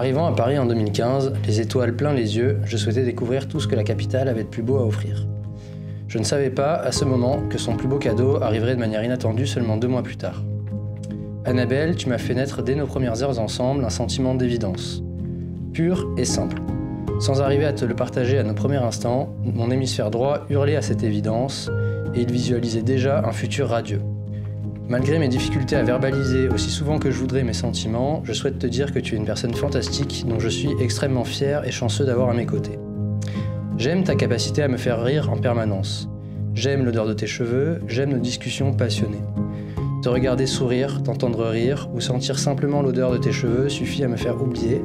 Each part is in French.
Arrivant à Paris en 2015, les étoiles plein les yeux, je souhaitais découvrir tout ce que la capitale avait de plus beau à offrir. Je ne savais pas, à ce moment, que son plus beau cadeau arriverait de manière inattendue seulement 2 mois plus tard. Annabelle, tu m'as fait naître dès nos premières heures ensemble un sentiment d'évidence. Pur et simple. Sans arriver à te le partager à nos premiers instants, mon hémisphère droit hurlait à cette évidence et il visualisait déjà un futur radieux. Malgré mes difficultés à verbaliser aussi souvent que je voudrais mes sentiments, je souhaite te dire que tu es une personne fantastique dont je suis extrêmement fier et chanceux d'avoir à mes côtés. J'aime ta capacité à me faire rire en permanence. J'aime l'odeur de tes cheveux, j'aime nos discussions passionnées. Te regarder sourire, t'entendre rire ou sentir simplement l'odeur de tes cheveux suffit à me faire oublier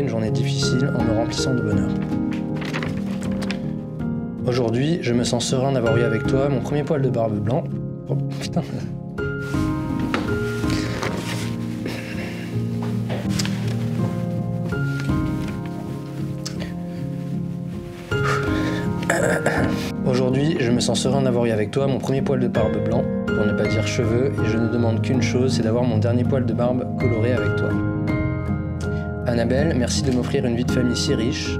une journée difficile en me remplissant de bonheur. Aujourd'hui, je me sens serein d'avoir eu avec toi mon premier poil de barbe blanc. Oh putain. Aujourd'hui, je me sens serein d'avoir eu avec toi mon premier poil de barbe blanc, pour ne pas dire cheveux, et je ne demande qu'une chose, c'est d'avoir mon dernier poil de barbe coloré avec toi. Annabelle, merci de m'offrir une vie de famille si riche.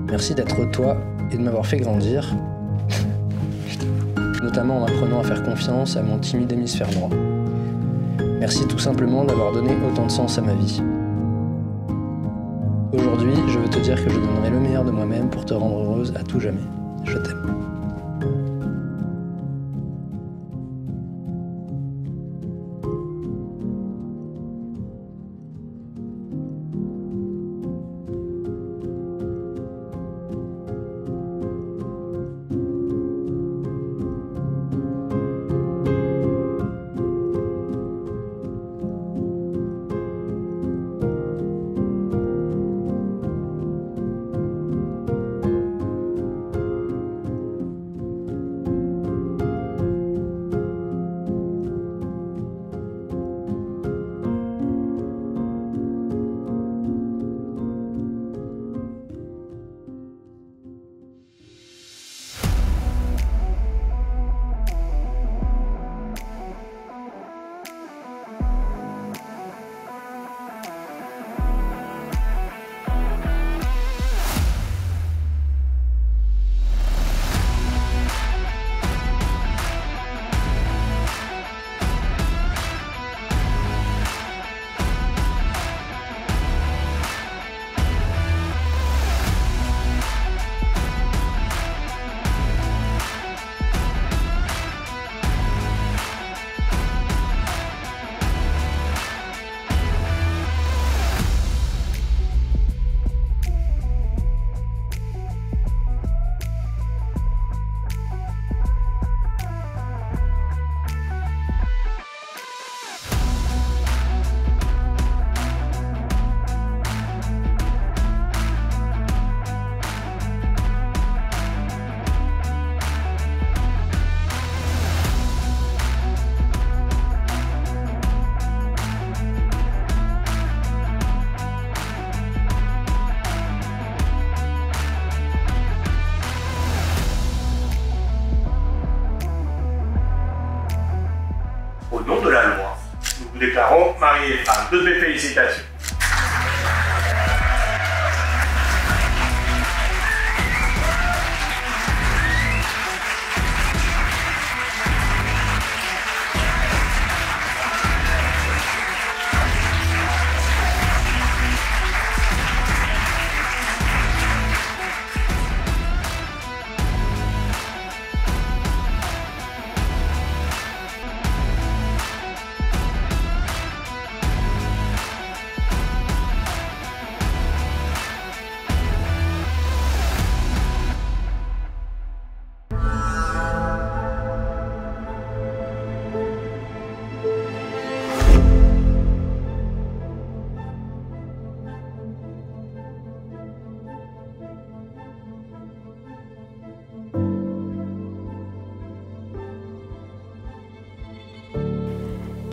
Merci d'être toi et de m'avoir fait grandir, notamment en m'apprenant à faire confiance à mon timide hémisphère droit. Merci tout simplement d'avoir donné autant de sens à ma vie. Aujourd'hui, je veux te dire que je donnerai le meilleur de moi-même pour te rendre heureuse à tout jamais. Je t'aime. Au nom de la loi, nous vous déclarons mariés et femmes. Toutes mes félicitations.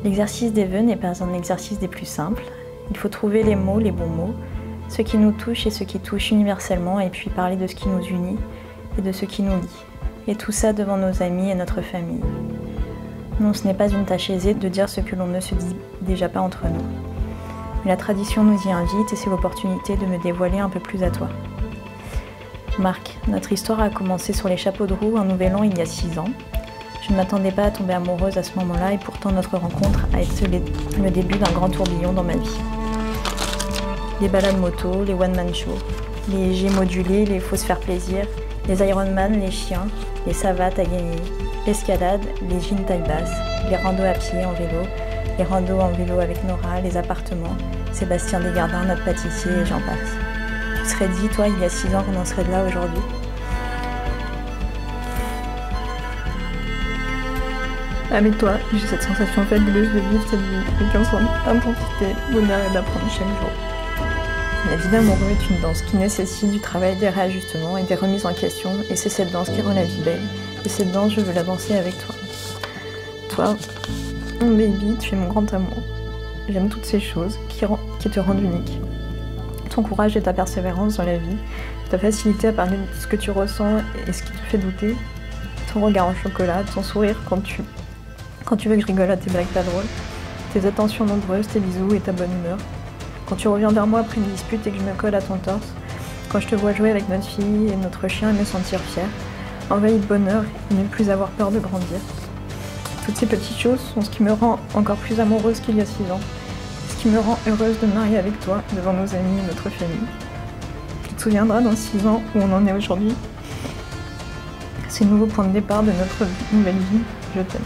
L'exercice des vœux n'est pas un exercice des plus simples. Il faut trouver les mots, les bons mots, ce qui nous touche et ce qui touche universellement, et puis parler de ce qui nous unit et de ce qui nous lie. Et tout ça devant nos amis et notre famille. Non, ce n'est pas une tâche aisée de dire ce que l'on ne se dit déjà pas entre nous. Mais la tradition nous y invite et c'est l'opportunité de me dévoiler un peu plus à toi. Marc, notre histoire a commencé sur les chapeaux de roue un nouvel an il y a 6 ans. Je ne m'attendais pas à tomber amoureuse à ce moment-là et pourtant notre rencontre a été le début d'un grand tourbillon dans ma vie. Les balades moto, les one-man shows, les jets modulés, les fausses faire plaisir, les Ironman, les chiens, les savates à gagner, l'escalade, les jeans taille basse, les randos à pied en vélo, les randos en vélo avec Nora, les appartements, Sébastien Desgardins, notre pâtissier et j'en passe. Tu serais dit, toi, il y a 6 ans qu'on en serait de là aujourd'hui? Avec toi, j'ai cette sensation fabuleuse de vivre cette vie avec un sens d'intensité, bonheur et d'apprendre chaque jour. La vie d'amoureux est une danse qui nécessite du travail, des réajustements et des remises en question, et c'est cette danse qui rend la vie belle. Et cette danse, je veux la danser avec toi. Toi, mon baby, tu es mon grand amour. J'aime toutes ces choses qui te rendent unique. Ton courage et ta persévérance dans la vie, ta facilité à parler de ce que tu ressens et ce qui te fait douter, ton regard en chocolat, ton sourire quand tu veux que je rigole à tes blagues pas drôles, tes attentions nombreuses, tes bisous et ta bonne humeur. Quand tu reviens vers moi après une dispute et que je me colle à ton torse, quand je te vois jouer avec notre fille et notre chien et me sentir fière, envahie de bonheur et ne plus avoir peur de grandir. Toutes ces petites choses sont ce qui me rend encore plus amoureuse qu'il y a 6 ans, ce qui me rend heureuse de me marier avec toi devant nos amis et notre famille. Tu te souviendras dans 6 ans où on en est aujourd'hui. Ces nouveaux points de départ de notre nouvelle vie, je t'aime.